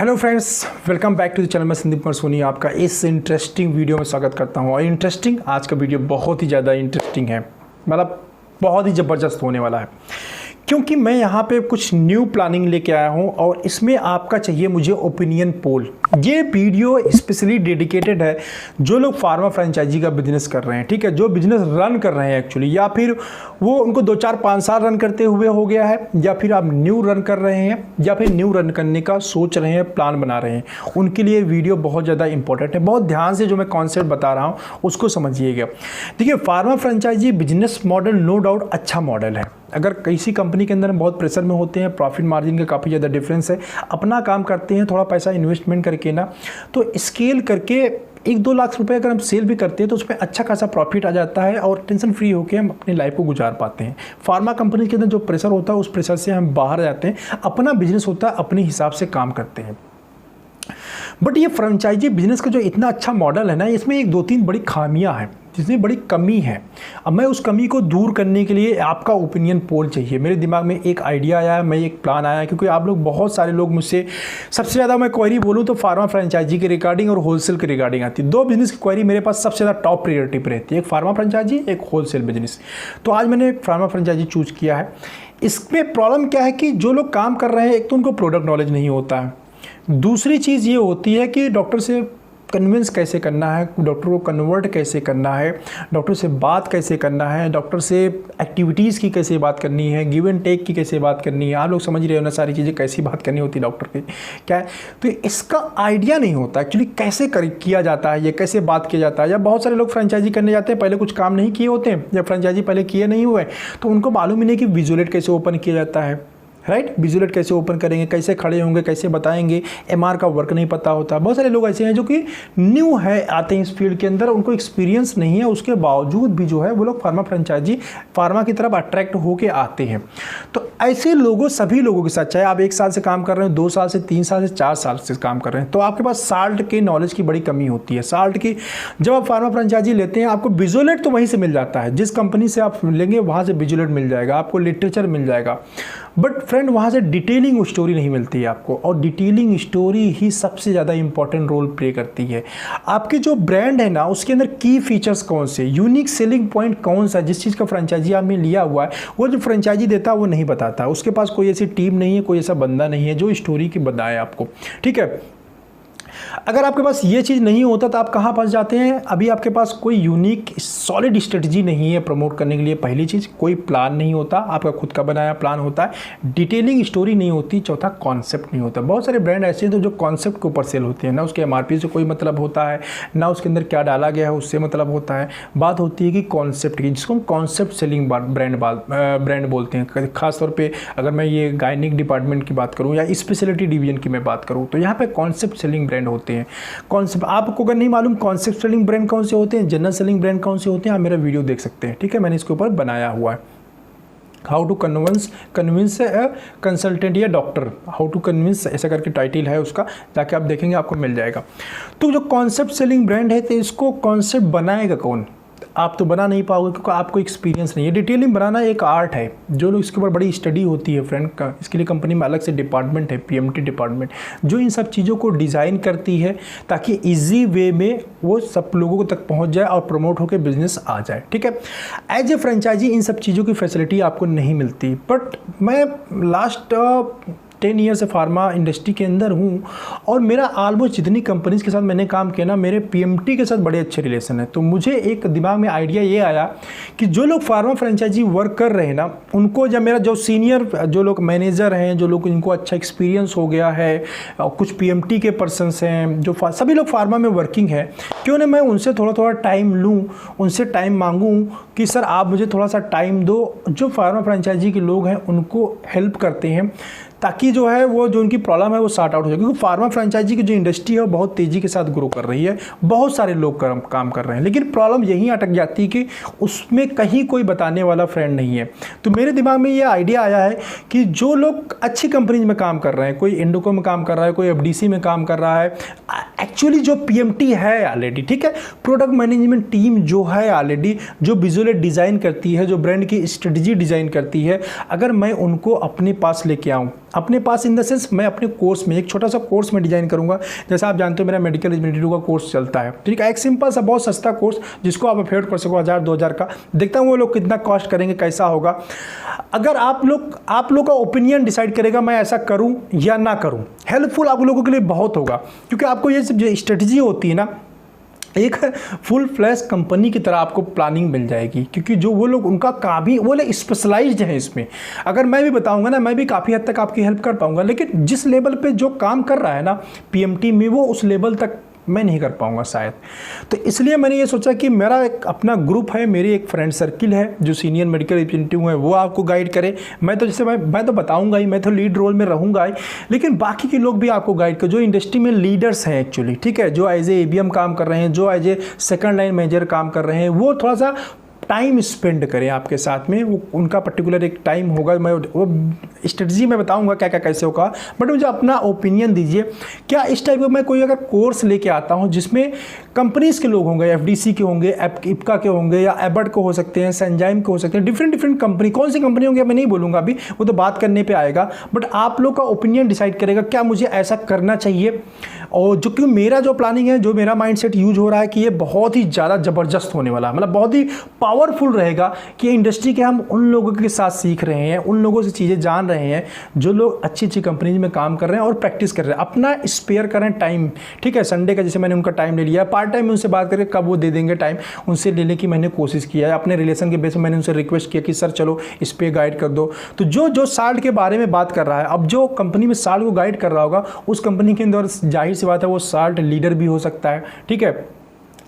Hello friends, welcome back to the channel. मैं संदीप कुमार सोनी आपका इस इंटरेस्टिंग वीडियो में स्वागत करता हूं। और इंटरेस्टिंग आज का वीडियो बहुत ही ज़्यादा इंटरेस्टिंग है, मतलब बहुत ही ज़बरदस्त होने वाला है, क्योंकि मैं यहाँ पे कुछ न्यू प्लानिंग लेके आया हूँ और इसमें आपका चाहिए मुझे ओपिनियन पोल। ये वीडियो स्पेशली डेडिकेटेड है जो लोग फार्मा फ्रेंचाइजी का बिजनेस कर रहे हैं, ठीक है, जो बिजनेस रन कर रहे हैं एक्चुअली, या फिर वो उनको 2-4-5 साल रन करते हुए हो गया है, या फिर आप न्यू रन कर रहे हैं, या फिर न्यू रन करने का सोच रहे हैं, प्लान बना रहे हैं। उनके लिए वीडियो बहुत ज़्यादा इंपॉर्टेंट है। बहुत ध्यान से जो मैं कॉन्सेप्ट बता रहा हूँ उसको समझिएगा। देखिए, pharma franchise business model no doubt अच्छा मॉडल है। अगर किसी कंपनी के अंदर बहुत प्रेशर में होते हैं, प्रॉफिट मार्जिन का काफ़ी ज़्यादा डिफरेंस है, अपना काम करते हैं, थोड़ा पैसा इन्वेस्टमेंट करके ना, तो स्केल करके 1-2 लाख रुपए अगर हम सेल भी करते हैं तो उसमें अच्छा खासा प्रॉफिट आ जाता है और टेंशन फ्री होकर हम अपनी लाइफ को गुजार पाते हैं। फार्मा कंपनी के अंदर जो प्रेशर होता है उस प्रेशर से हम बाहर आ जाते हैं, अपना बिजनेस होता है, अपने हिसाब से काम करते हैं। बट ये फ्रेंचाइजी बिजनेस का जो इतना अच्छा मॉडल है ना, इसमें 1-2-3 बड़ी खामियां हैं, जिसमें बड़ी कमी है। अब मैं उस कमी को दूर करने के लिए आपका ओपिनियन पोल चाहिए। मेरे दिमाग में एक आइडिया आया है, मैं एक प्लान आया है, क्योंकि आप लोग बहुत सारे लोग मुझसे सबसे ज़्यादा मैं क्वेरी बोलूँ तो फार्मा फ्रेंचाइजी के रिगार्डिंग और होलसेल के रिगार्डिंग आती है। 2 बिजनेस की क्वेरी मेरे पास सबसे ज़्यादा टॉप प्रायोरिटी पर रहती है, एक फार्मा फ्रेंचाइजी, एक होलसेल बिजनेस। तो आज मैंने फार्मा फ्रेंचाइजी चूज किया है। इसमें प्रॉब्लम क्या है कि जो लोग काम कर रहे हैं, एक तो उनको प्रोडक्ट नॉलेज नहीं होता है, दूसरी चीज़ ये होती है कि डॉक्टर से कन्विंस कैसे करना है, डॉक्टर को कन्वर्ट कैसे करना है, डॉक्टर से बात कैसे करना है, डॉक्टर से एक्टिविटीज़ की कैसे बात करनी है, गिव एंड टेक की कैसे बात करनी है। आप लोग समझ रहे हो ना, सारी चीज़ें कैसी बात करनी होती है डॉक्टर की, क्या है। तो इसका आइडिया नहीं होता एक्चुअली कैसे किया जाता है, ये कैसे बात किया जाता है। या बहुत सारे लोग फ्रेंचाइजी करने जाते हैं, पहले कुछ काम नहीं किए होते हैं, या फ्रेंचाइजी पहले किए नहीं हुए, तो उनको मालूम ही नहीं कि विजुअलेट कैसे ओपन किया जाता है, राइट। विजुअलेट कैसे ओपन करेंगे, कैसे खड़े होंगे, कैसे बताएंगे, एमआर का वर्क नहीं पता होता। बहुत सारे लोग ऐसे हैं जो कि न्यू है, आते हैं इस फील्ड के अंदर, उनको एक्सपीरियंस नहीं है, उसके बावजूद भी जो है वो लोग फार्मा फ्रेंचाइजी फार्मा की तरफ अट्रैक्ट होके आते हैं। तो ऐसे लोगों, सभी लोगों के साथ, चाहे आप 1 साल से काम कर रहे हैं, 2 साल से, 3 साल से, 4 साल से काम कर रहे हैं, तो आपके पास साल्ट के नॉलेज की बड़ी कमी होती है। साल्ट की जब आप फार्मा फ्रेंचाइजी लेते हैं, आपको विजुअलेट तो वहीं से मिल जाता है, जिस कंपनी से आप लेंगे वहाँ से विजुअलेट मिल जाएगा, आपको लिटरेचर मिल जाएगा, बट फ्रेंड वहाँ से डिटेलिंग स्टोरी नहीं मिलती है आपको। और डिटेलिंग स्टोरी ही सबसे ज़्यादा इंपॉर्टेंट रोल प्ले करती है। आपके जो ब्रांड है ना, उसके अंदर की फीचर्स कौन से, यूनिक सेलिंग पॉइंट कौन सा, जिस चीज़ का फ्रेंचाइजी आपने लिया हुआ है, वो जो फ्रेंचाइजी देता है वो नहीं बताता। उसके पास कोई ऐसी टीम नहीं है, कोई ऐसा बंदा नहीं है जो स्टोरी की बताए आपको, ठीक है। अगर आपके पास ये चीज़ नहीं होता तो आप कहाँ फंस जाते हैं। अभी आपके पास कोई यूनिक सॉलिड स्ट्रेटजी नहीं है प्रमोट करने के लिए। पहली चीज़, कोई प्लान नहीं होता, आपका खुद का बनाया प्लान होता है। डिटेलिंग स्टोरी नहीं होती। चौथा, कॉन्सेप्ट नहीं होता। बहुत सारे ब्रांड ऐसे हैं तो जो कॉन्सेप्ट के ऊपर सेल होते हैं, ना उसके एमआरपी से कोई मतलब होता है, ना उसके अंदर क्या डाला गया है उससे मतलब होता है। बात होती है कि कॉन्सेप्ट की, जिसको हम कॉन्सेप्ट सेलिंग ब्रांड बोलते हैं। खासतौर पर अगर मैं ये गायनिक डिपार्टमेंट की बात करूँ या स्पेशलिटी डिवीजन की मैं बात करूँ, तो यहाँ पर कॉन्सेप्ट सेलिंग ब्रांड होते हैं। कॉन्सेप्ट आपको अगर नहीं मालूम कॉन्सेप्ट सेलिंग ब्रांड कौन से होते हैं, जनरल सेलिंग ब्रांड कौन से होते हैं, आप मेरा वीडियो देख सकते हैं, ठीक है। मैंने इसके ऊपर बनाया हुआ है, हाउ टू कन्विंस कंसल्टेंट या डॉक्टर, हाउ टू कन्विंस, ऐसा करके टाइटल है उसका, जाके आप देखेंगे आपको मिल जाएगा। तो जो कॉन्सेप्ट सेलिंग ब्रांड है, तो इसको कॉन्सेप्ट बनाएगा कौन? आप तो बना नहीं पाओगे क्योंकि आपको एक्सपीरियंस नहीं है। डिटेलिंग बनाना एक आर्ट है, जो लोग इसके ऊपर बड़ी स्टडी होती है फ्रेंड का। इसके लिए कंपनी में अलग से डिपार्टमेंट है, पीएमटी डिपार्टमेंट, जो इन सब चीज़ों को डिज़ाइन करती है ताकि इजी वे में वो सब लोगों तक पहुंच जाए और प्रमोट होकर बिजनेस आ जाए, ठीक है। एज ए फ्रेंचाइजी इन सब चीज़ों की फैसिलिटी आपको नहीं मिलती। बट मैं लास्ट 10 ईयर से फार्मा इंडस्ट्री के अंदर हूँ और मेरा ऑलमोस्ट जितनी कंपनीज के साथ मैंने काम किया ना, मेरे पीएमटी के साथ बड़े अच्छे रिलेशन है। तो मुझे एक दिमाग में आइडिया ये आया कि जो लोग फार्मा फ्रेंचाइजी वर्क कर रहे हैं ना, उनको, जब मेरा जो सीनियर जो लोग मैनेजर हैं, जो लोग इनको अच्छा एक्सपीरियंस हो गया है, कुछ पीएमटी के पर्सनस हैं, जो सभी लोग फार्मा में वर्किंग है, क्यों ना मैं उनसे थोड़ा टाइम लूँ, उनसे टाइम मांगूँ कि सर आप मुझे थोड़ा सा टाइम दो। जो फार्मा फ्रेंचाइजी के लोग हैं उनको हेल्प करते हैं, ताकि जो है वो जो उनकी प्रॉब्लम है वो सॉर्ट आउट हो जाए। क्योंकि फार्मा फ्रेंचाइजी की जो इंडस्ट्री है वो बहुत तेज़ी के साथ ग्रो कर रही है, बहुत सारे लोग काम कर रहे हैं, लेकिन प्रॉब्लम यहीं अटक जाती है कि उसमें कहीं कोई बताने वाला फ्रेंड नहीं है। तो मेरे दिमाग में ये आइडिया आया है कि जो लोग अच्छी कंपनीज में काम कर रहे हैं, कोई इंडोको में काम कर रहा है, कोई एफडीसी में काम कर रहा है, एक्चुअली जो पीएमटी है ऑलरेडी, ठीक है, प्रोडक्ट मैनेजमेंट टीम जो है ऑलरेडी, जो विजुअल डिज़ाइन करती है, जो ब्रांड की स्ट्रेटजी डिज़ाइन करती है, अगर मैं उनको अपने पास लेके आऊँ, अपने पास इन द सेंस मैं अपने कोर्स में एक छोटा सा कोर्स में डिजाइन करूंगा। जैसा आप जानते हो मेरा मेडिकल इंजीनियरिंग का कोर्स चलता है, ठीक है, एक सिंपल सा बहुत सस्ता कोर्स जिसको आप अफोर्ड कर सको 1000-2000 का। देखता हूँ वो लोग कितना कॉस्ट करेंगे, कैसा होगा। अगर आप लोग का ओपिनियन डिसाइड करेगा मैं ऐसा करूँ या ना करूँ। हेल्पफुल आप लोगों के लिए बहुत होगा, क्योंकि आपको ये सब जो स्ट्रेटजी होती है ना, एक फुल फ्लैश कंपनी की तरह आपको प्लानिंग मिल जाएगी, क्योंकि जो वो लोग उनका काफ़ी वो लोग स्पेशलाइज्ड हैं इसमें। अगर मैं भी बताऊंगा ना, मैं भी काफ़ी हद तक आपकी हेल्प कर पाऊंगा, लेकिन जिस लेवल पे जो काम कर रहा है ना पीएमटी में, वो उस लेवल तक मैं नहीं कर पाऊंगा शायद। तो इसलिए मैंने ये सोचा कि मेरा एक अपना ग्रुप है, मेरी एक फ्रेंड सर्किल है जो सीनियर मेडिकल रिप्रेजेंटेटिव है, वो आपको गाइड करे। मैं तो जैसे मैं तो बताऊंगा ही, मैं तो लीड रोल में रहूंगा ही, लेकिन बाकी के लोग भी आपको गाइड कर, जो इंडस्ट्री में लीडर्स हैं एक्चुअली, ठीक है, जो एज ए ABM काम कर रहे हैं, जो as a second line manager काम कर रहे हैं, वो थोड़ा सा टाइम स्पेंड करें आपके साथ में। वो उनका पर्टिकुलर एक टाइम होगा, मैं वो स्ट्रेटजी में बताऊंगा क्या क्या कैसे होगा, बट मुझे अपना ओपिनियन दीजिए। क्या इस टाइप का मैं कोई अगर कोर्स लेके आता हूं जिसमें कंपनीज के लोग होंगे, FDC के होंगे, इप्का के होंगे, या एबर्ट को हो सकते हैं, सेंजाइम के हो सकते हैं, डिफरेंट कंपनी, कौन सी कंपनी होंगी मैं नहीं बोलूँगा अभी, वो तो बात करने पर आएगा, बट आप लोग का ओपिनियन डिसाइड करेगा क्या मुझे ऐसा करना चाहिए। और जो कि मेरा जो प्लानिंग है, जो मेरा माइंडसेट यूज हो रहा है कि ये बहुत ही ज़्यादा ज़बरदस्त होने वाला है, मतलब बहुत ही पावरफुल रहेगा कि इंडस्ट्री के हम उन लोगों के साथ सीख रहे हैं, उन लोगों से चीज़ें जान रहे हैं जो लोग अच्छी अच्छी कंपनीज में काम कर रहे हैं और प्रैक्टिस कर रहे हैं। अपना स्पेयर करें टाइम, ठीक है, संडे का जैसे मैंने उनका टाइम ले लिया, पार्ट टाइम में उनसे बात करके कब वो दे देंगे टाइम, उनसे लेने की मैंने कोशिश किया है। अपने रिलेशन के बेस में मैंने उनसे रिक्वेस्ट किया कि सर चलो इस पर गाइड कर दो। तो जो साल्ट के बारे में बात कर रहा है, अब जो कंपनी में साल्ट को गाइड कर रहा होगा, उस कंपनी के अंदर जाहिर सी बात है वो साल्ट लीडर भी हो सकता है, ठीक है।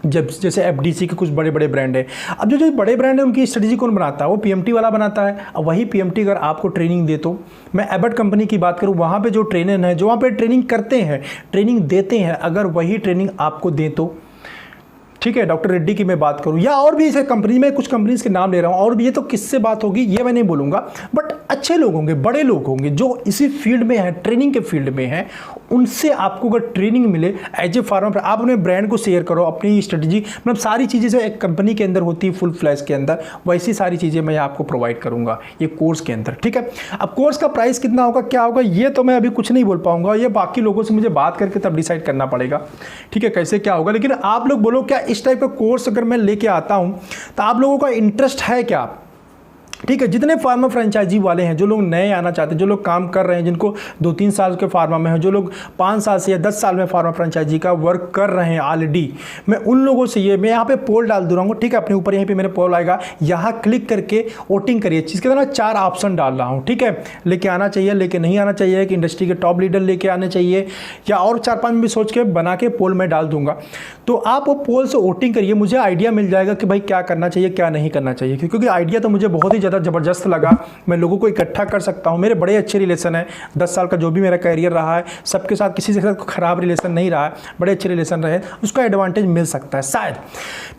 जब जैसे FDC के कुछ बड़े बड़े ब्रांड है, अब जो बड़े ब्रांड है उनकी स्ट्रेटजी कौन बनाता है, वो PMT वाला बनाता है। अब वही PMT अगर आपको ट्रेनिंग दे, तो मैं एबर्ट कंपनी की बात करूँ, वहाँ पे जो ट्रेनर है, जो वहाँ पे ट्रेनिंग करते हैं, ट्रेनिंग देते हैं, अगर वही ट्रेनिंग आपको दें तो, ठीक है, डॉक्टर रेड्डी की मैं बात करूं, या और भी ऐसे कंपनी में, कुछ कंपनीज के नाम ले रहा हूं, और भी, ये तो किससे बात होगी ये मैं नहीं बोलूंगा, बट अच्छे लोग होंगे, बड़े लोग होंगे जो इसी फील्ड में हैं, ट्रेनिंग के फील्ड में हैं, उनसे आपको अगर ट्रेनिंग मिले एज ए फार्मर, आप अपने ब्रांड को शेयर करो, अपनी स्ट्रेटजी, मतलब सारी चीज़ें जो एक कंपनी के अंदर होती है फुल फ्लैश के अंदर, वैसी सारी चीज़ें मैं आपको प्रोवाइड करूंगा ये कोर्स के अंदर, ठीक है। अब कोर्स का प्राइस कितना होगा, क्या होगा, ये तो मैं अभी कुछ नहीं बोल पाऊंगा, ये बाकी लोगों से मुझे बात करके तब डिसाइड करना पड़ेगा, ठीक है, कैसे क्या होगा। लेकिन आप लोग बोलो क्या इस टाइप का कोर्स अगर मैं लेके आता हूं तो आप लोगों का इंटरेस्ट है क्या, ठीक है। जितने फार्मा फ्रेंचाइजी वाले हैं, जो लोग नए आना चाहते हैं, जो लोग काम कर रहे हैं, जिनको 2-3 साल के फार्मा में हैं, जो लोग 5 साल से या 10 साल में फार्मा फ्रेंचाइजी का वर्क कर रहे हैं ऑलरेडी, मैं उन लोगों से ये मैं यहाँ पे पोल डाल दूंगा, ठीक है, अपने ऊपर यहीं पे मेरे पोल आएगा, यहाँ क्लिक करके वोटिंग करिए। चीज़ के अंदर 4 ऑप्शन डाल रहा हूँ, ठीक है, लेके आना चाहिए, लेके नहीं आना चाहिए, कि इंडस्ट्री के टॉप लीडर लेके आने चाहिए, या और 4-5 भी सोच के बना के पोल में डाल दूंगा। तो आप वो पोल से वोटिंग करिए, मुझे आइडिया मिल जाएगा कि भाई क्या करना चाहिए क्या नहीं करना चाहिए, क्योंकि आइडिया तो मुझे बहुत ही ज़्यादा ज़बरदस्त लगा। मैं लोगों को इकट्ठा कर सकता हूं, मेरे बड़े अच्छे रिलेशन है, 10 साल का जो भी मेरा कैरियर रहा है, सबके साथ किसी के साथ खराब रिलेशन नहीं रहा है, बड़े अच्छे रिलेशन रहे, उसका एडवांटेज मिल सकता है शायद।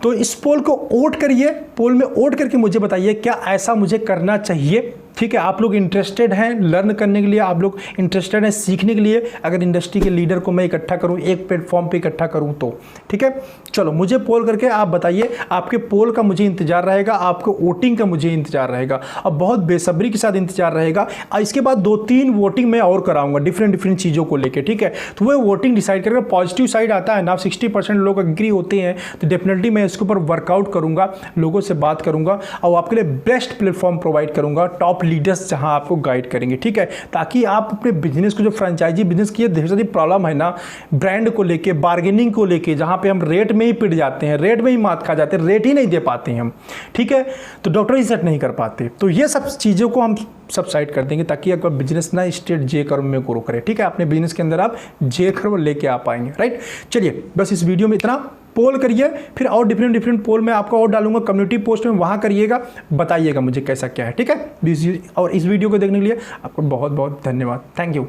तो इस पोल को वोट करिए, पोल में वोट करके मुझे बताइए क्या ऐसा मुझे करना चाहिए, ठीक है। आप लोग इंटरेस्टेड हैं लर्न करने के लिए, आप लोग इंटरेस्टेड हैं सीखने के लिए, अगर इंडस्ट्री के लीडर को मैं इकट्ठा करूं, एक प्लेटफॉर्म पे इकट्ठा करूं तो, ठीक है। चलो मुझे पोल करके आप बताइए, आपके पोल का मुझे इंतजार रहेगा, आपको वोटिंग का मुझे इंतजार रहेगा, अब बहुत बेसब्री के साथ इंतजार रहेगा। इसके बाद 2-3 वोटिंग मैं और कराऊंगा डिफरेंट चीज़ों को लेकर, ठीक है। तो वो वोटिंग डिसाइड करेगा, पॉजिटिव साइड आता है ना, 60% लोग एग्री होते हैं, तो डेफिनेटली मैं इसके ऊपर वर्कआउट करूंगा, लोगों से बात करूंगा, और आपके लिए बेस्ट प्लेटफॉर्म प्रोवाइड करूंगा, टॉप लीडर्स जहां आपको गाइड करेंगे, ठीक है, ताकि आप अपने बिजनेस को, जो फ्रेंचाइजी बिजनेस की ढेर सारी प्रॉब्लम है ना, ब्रांड को लेके, बार्गेनिंग को लेके, जहां पे हम रेट में ही पिट जाते हैं, रेट में ही मात खा जाते हैं, रेट ही नहीं दे पाते हैं हम, ठीक है, तो डॉक्टर ही सेट नहीं कर पाते। तो ये सब चीज़ों को हम सब साइड कर देंगे, ताकि अगर बिजनेस ना स्टेट जे कर्व में ग्रो करे, ठीक है, अपने बिजनेस के अंदर आप जे कर्व लेके आ पाएंगे, राइट। चलिए बस इस वीडियो में इतना, पोल करिए, फिर और डिफरेंट पोल में आपको और डालूंगा कम्युनिटी पोस्ट में, वहां करिएगा, बताइएगा मुझे कैसा क्या है, ठीक है। और इस वीडियो को देखने के लिए आपको बहुत बहुत धन्यवाद, थैंक यू।